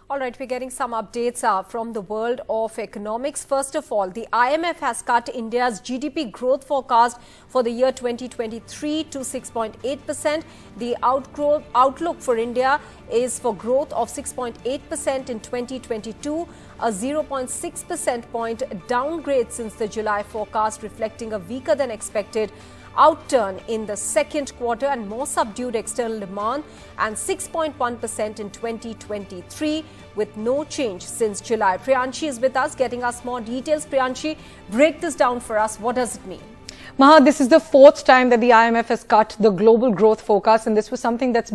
All right, we're getting some updates from the world of economics. First of all, the IMF has cut India's GDP growth forecast for the year 2023 to 6.8%. The outlook for India is for growth of 6.8% in 2022, a 0.6% point downgrade since the July forecast, reflecting a weaker than expected outturn in the second quarter and more subdued external demand, and 6.1% in 2023 with no change since July. Priyanshi is with us, getting us more details. Priyanshi, break this down for us. What does it mean? Maha, this is the fourth time that the IMF has cut the global growth forecast, and this was something that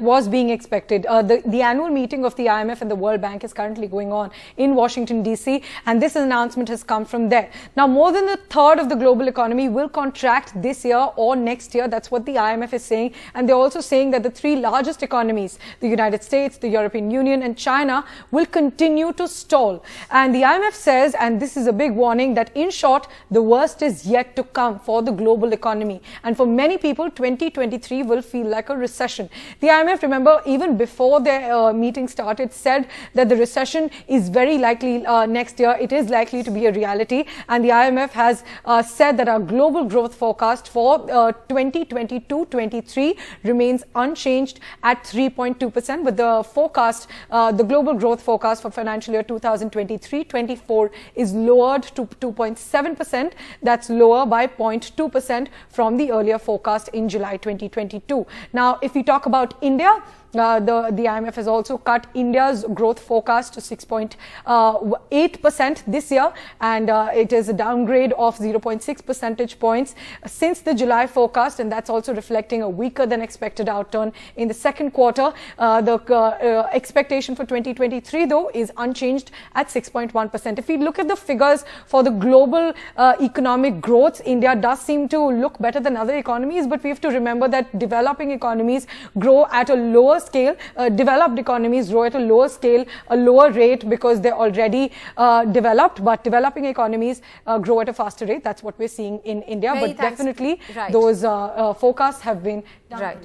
was being expected. The annual meeting of the IMF and the World Bank is currently going on in Washington, D.C., and this announcement has come from there. Now, more than a third of the global economy will contract this year or next year. That's what the IMF is saying. And they're also saying that the three largest economies, the United States, the European Union, and China, will continue to stall. And the IMF says, and this is a big warning, that in short, the worst is yet to come for the global economy. And for many people, 2023 will feel like a recession. The IMF, remember, even before their meeting started, said that the recession is very likely next year. It is likely to be a reality. And the IMF has said that our global growth forecast for 2022-23 remains unchanged at 3.2%, with the forecast, the global growth forecast for financial year 2023-24 is lowered to 2.7%. That's lower by 0.2% from the earlier forecast in July 2022. Now, if we talk about India, the IMF has also cut India's growth forecast to 6.8% this year, and it is a downgrade of 0.6 percentage points since the July forecast, and that's also reflecting a weaker than expected outturn in the second quarter. The expectation for 2023, though, is unchanged at 6.1%. If we look at the figures for the global economic growth, India does seem to look better than other economies, but we have to remember that developing economies grow at a lower scale. Developed economies grow at a lower scale, a lower rate, because they're already developed, but developing economies grow at a faster rate. That's what we're seeing in India. But definitely those forecasts have been done. Right.